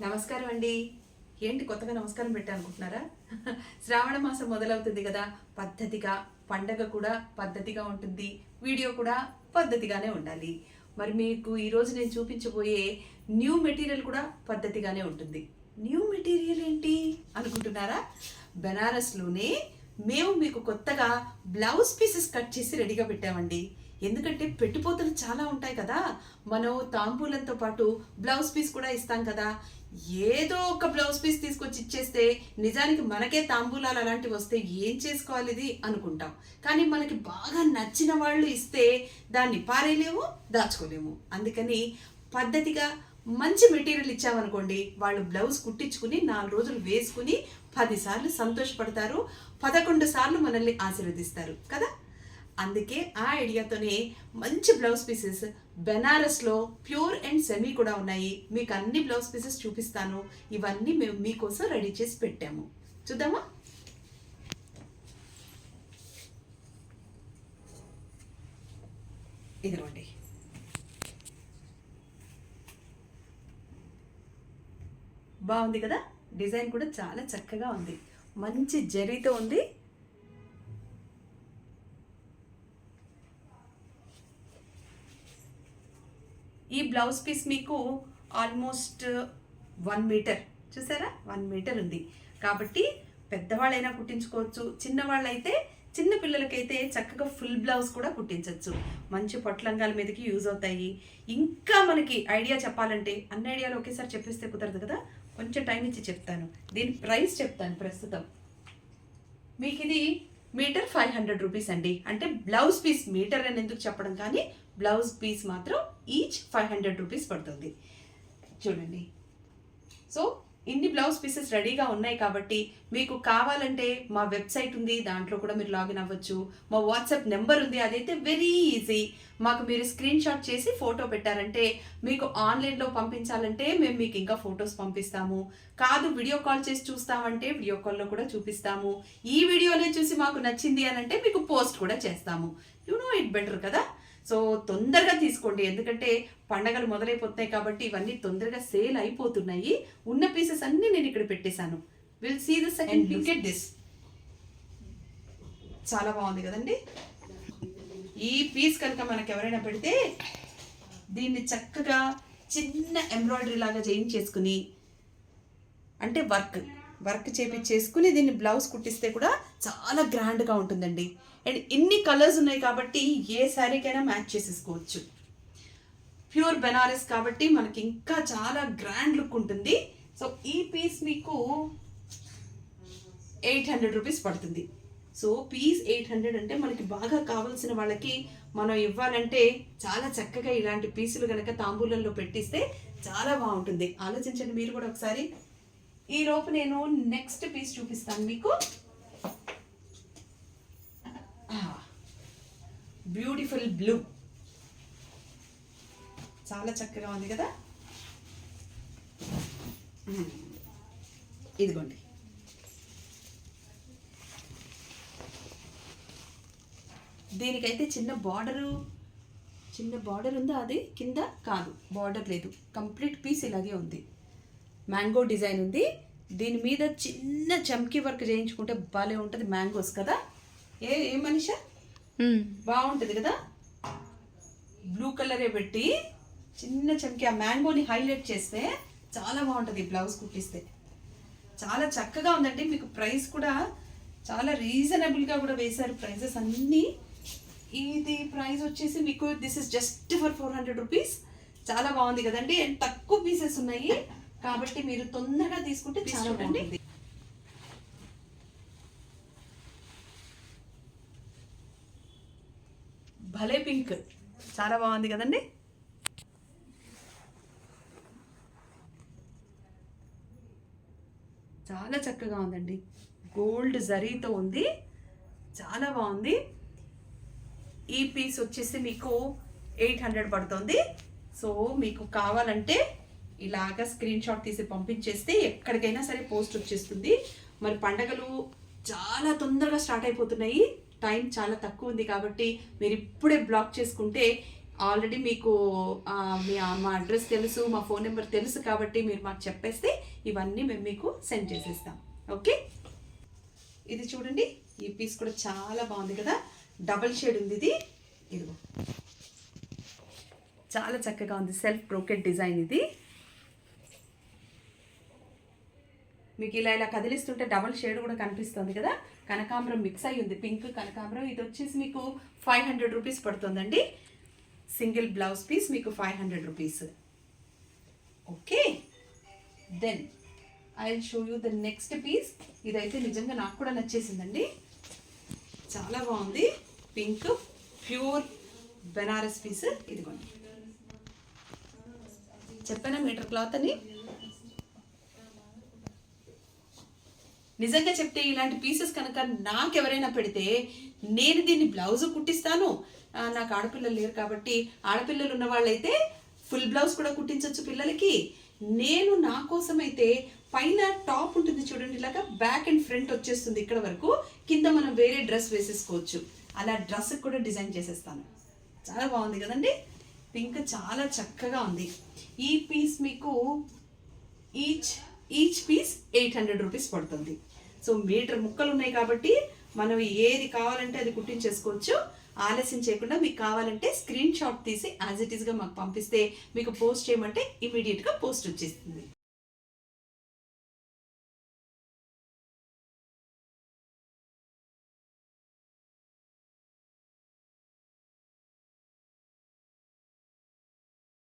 నమస్కారం అండి. ఏంటి కొత్తగా నమస్కారం పెట్టాలనుకుంటున్నారా? శ్రావణ మాసం మొదలవుతుంది కదా, పద్ధతిగా పండగ కూడా పద్ధతిగా ఉంటుంది, వీడియో కూడా పద్ధతిగానే ఉండాలి. మరి మీకు ఈరోజు నేను చూపించబోయే న్యూ మెటీరియల్ కూడా పద్ధతిగానే ఉంటుంది. న్యూ మెటీరియల్ ఏంటి అనుకుంటున్నారా? బెనారస్లోనే మేము మీకు కొత్తగా బ్లౌజ్ పీసెస్ కట్ చేసి రెడీగా పెట్టామండి. ఎందుకంటే పెట్టుపోతలు చాలా ఉంటాయి కదా, మనం తాంబూలంతో పాటు బ్లౌజ్ పీస్ కూడా ఇస్తాం కదా. ఏదో ఒక బ్లౌజ్ పీస్ తీసుకొచ్చి ఇచ్చేస్తే నిజానికి మనకే తాంబూలాలు అలాంటివి వస్తే ఏం చేసుకోవాలి ఇది అనుకుంటాం. కానీ మనకి బాగా నచ్చిన వాళ్ళు ఇస్తే దాన్ని పారేయలేము, దాచుకోలేము. అందుకని పద్ధతిగా మంచి మెటీరియల్ ఇచ్చామనుకోండి, వాళ్ళు బ్లౌజ్ కుట్టించుకుని 4 రోజులు వేసుకుని 10 సార్లు సంతోషపడతారు, 11 సార్లు మనల్ని ఆశీర్వదిస్తారు కదా. అందుకే ఆ ఐడియాతోనే మంచి బ్లౌజ్ పీసెస్ బెనారస్లో ప్యూర్ అండ్ సెమీ కూడా ఉన్నాయి. మీకు అన్ని బ్లౌజ్ పీసెస్ చూపిస్తాను. ఇవన్నీ మేము మీకోసం రెడీ చేసి పెట్టాము. చూద్దామా? ఇదిగోండి. బాగుంది కదా, డిజైన్ కూడా చాలా చక్కగా ఉంది, మంచి జరీతో ఉంది. ఈ బ్లౌజ్ పీస్ మీకు ఆల్మోస్ట్ 1 మీటర్, చూసారా 1 మీటర్ ఉంది. కాబట్టి పెద్దవాళ్ళైనా కుట్టించుకోవచ్చు, చిన్నవాళ్ళైతే చిన్న పిల్లలకైతే చక్కగా ఫుల్ బ్లౌజ్ కూడా కుట్టించవచ్చు. మంచి పొట్లంగాల మీదకి యూజ్ అవుతాయి. ఇంకా మనకి ఐడియా చెప్పాలంటే అన్ని ఐడియాలు ఒకేసారి చెప్పేస్తే కుదరదు కదా, కొంచెం టైం ఇచ్చి చెప్తాను. దీని ప్రైస్ చెప్తాను. ప్రస్తుతం మీకు ఇది మీటర్ 500 రూపీస్ అండి. అంటే బ్లౌజ్ పీస్ మీటర్ అని ఎందుకు చెప్పడం, కానీ బ్లౌజ్ పీస్ మాత్రం ఈచ్ 500 రూపీస్ పడుతుంది. చూడండి. సో ఇన్ని బ్లౌజ్ పీసెస్ రెడీగా ఉన్నాయి కాబట్టి మీకు కావాలంటే మా వెబ్సైట్ ఉంది, దాంట్లో కూడా మీరు లాగిన్ అవ్వచ్చు. మా వాట్సాప్ నెంబర్ ఉంది, అదైతే వెరీ ఈజీ. మాకు మీరు స్క్రీన్ షాట్ చేసి ఫోటో పెట్టారంటే మీకు ఆన్లైన్లో పంపించాలంటే మేము మీకు ఇంకా ఫొటోస్ పంపిస్తాము. కాదు వీడియో కాల్ చేసి చూస్తామంటే వీడియో కాల్లో కూడా చూపిస్తాము. ఈ వీడియోనే చూసి మాకు నచ్చింది అని అంటే మీకు పోస్ట్ కూడా చేస్తాము. యు నో ఇట్ బెటర్ కదా. సో తొందరగా తీసుకోండి, ఎందుకంటే పండగలు మొదలైపోతున్నాయి కాబట్టి ఇవన్నీ తొందరగా సేల్ అయిపోతున్నాయి. ఉన్న పీసెస్ అన్ని నేను ఇక్కడ పెట్టేశాను. Will see the second. Look at this. చాలా బాగుంది కదండి. ఈ పీస్ కనుక మనకు ఎవరైనా పెడితే దీన్ని చక్కగా చిన్న ఎంబ్రాయిడరీ లాగా చేయించేసుకుని, అంటే వర్క్ చేపించేసుకుని దీన్ని బ్లౌజ్ కుట్టిస్తే కూడా చాలా గ్రాండ్గా ఉంటుందండి. అండ్ ఇన్ని కలర్స్ ఉన్నాయి కాబట్టి ఏ శారీకైనా మ్యాచ్ చేసేసుకోవచ్చు. ప్యూర్ బెనారస్ కాబట్టి మనకి ఇంకా చాలా గ్రాండ్ లుక్ ఉంటుంది. సో ఈ పీస్ మీకు 800 రూపీస్ పడుతుంది. సో పీస్ 800 అంటే మనకి బాగా కావాల్సిన వాళ్ళకి మనం ఇవ్వాలంటే చాలా చక్కగా ఇలాంటి పీసులు కనుక తాంబూలంలో పెట్టిస్తే చాలా బాగుంటుంది. ఆలోచించండి మీరు కూడా ఒకసారి. ఈ లోపు నేను నెక్స్ట్ పీస్ చూపిస్తాను మీకు. బ్యూటిఫుల్ బ్లూ, చాలా చక్కగా ఉంది కదా. ఇదిగోండి. దీనికైతే చిన్న బార్డర్ ఉందా, అది కింద కాదు, బార్డర్ లేదు, కంప్లీట్ పీస్ ఇలాగే ఉంది. మ్యాంగో డిజైన్ ఉంది. దీని మీద చిన్న చమ్కీ వర్క్ చేయించుకుంటే భలే ఉంటుంది. మ్యాంగోస్ కదా, ఏ మనిషా బాగుంటుంది కదా. బ్లూ కలరే పెట్టి చిన్న చమ్కీ ఆ మ్యాంగోని హైలైట్ చేస్తే చాలా బాగుంటుంది. బ్లౌజ్ కుట్టిస్తే చాలా చక్కగా ఉందండి. మీకు ప్రైస్ కూడా చాలా రీజనబుల్గా కూడా వేశారు ప్రైజెస్ అన్నీ. ఇది ప్రైస్ వచ్చేసి మీకు this is just for 400 rupees. చాలా బాగుంది కదండి. అండ్ తక్కువ పీసెస్ ఉన్నాయి కాబట్టి మీరు తొందరగా తీసుకుంటే చాలా బాగుంటుంది. భలే పింక్, చాలా బాగుంది కదండి. చాలా చక్కగా ఉందండి. గోల్డ్ జరీతో ఉంది, చాలా బాగుంది. ఈ పీస్ వచ్చేసి మీకు 800 పడుతుంది. సో మీకు కావాలంటే ఇలాగా స్క్రీన్ షాట్ తీసి పంపించేస్తే ఎక్కడికైనా సరే పోస్ట్ వచ్చేస్తుంది. మరి పండగలు చాలా తొందరగా స్టార్ట్ అయిపోతున్నాయి, టైం చాలా తక్కువ ఉంది కాబట్టి మీరు ఇప్పుడే బ్లాక్ చేసుకుంటే ఆల్రెడీ మీకు మా అడ్రస్ తెలుసు, మా ఫోన్ నెంబర్ తెలుసు కాబట్టి మీరు మాకు చెప్పేస్తే ఇవన్నీ మేము మీకు సెండ్ చేసేస్తాం. ఓకే, ఇది చూడండి, ఈ పీస్ కూడా చాలా బాగుంది కదా, డబల్ షేడ్ ఉంది ఇది. ఇదిగో చాలా చక్కగా ఉంది, సెల్ఫ్ బ్రోకెట్ డిజైన్ ఇది. మీకు ఇలా కదిలిస్తుంటే డబల్ షేడ్ కూడా కనిపిస్తుంది కదా, కనకాంబరం మిక్స్ అయ్యి ఉంది, పింక్ కనకాంబరం. ఇది వచ్చేసి మీకు 500 రూపీస్ పడుతుందండి. సింగిల్ బ్లౌజ్ పీస్ మీకు 500 rupees. Okay, then I will show you the next piece. ఇదైతే నిజంగా నాకు కూడా నచ్చేసిందండి, చాలా బాగుంది. Pink pure Banaras piece. ఇదిగోండి, చెప్పానా మీటర్ క్లాత్ అని. నిజంగా చెప్తే ఇలాంటి పీసెస్ కనుక నాకెవరైనా పెడితే నేను దీన్ని బ్లౌజ్ కుట్టిస్తాను. నాకు ఆడపిల్లలు లేరు కాబట్టి, ఆడపిల్లలు ఉన్న వాళ్ళైతే ఫుల్ బ్లౌజ్ కూడా కుట్టించవచ్చు పిల్లలకి. నేను నా కోసం అయితే పైన టాప్ ఉంటుంది చూడండి, ఇలాగా బ్యాక్ అండ్ ఫ్రంట్ వచ్చేస్తుంది ఇక్కడ వరకు, కింద మనం వేరే డ్రెస్ వేసేసుకోవచ్చు. అలా డ్రెస్ కూడా డిజైన్ చేసేస్తాను. చాలా బాగుంది కదండి, పింక్ చాలా చక్కగా ఉంది. ఈ పీస్ మీకు ఈచ్ పీస్ 800 రూపీస్ పడుతుంది. సో మీటర్ ముక్కలు ఉన్నాయి కాబట్టి మనం ఏది కావాలంటే అది కుట్టించేసుకోవచ్చు. ఆలస్యం చేయకుండా మీకు కావాలంటే స్క్రీన్ షాట్ తీసి యాజ్ ఇట్ ఈస్గా మాకు పంపిస్తే మీకు పోస్ట్ చేయమంటే ఇమీడియట్గా పోస్ట్ వచ్చేస్తుంది.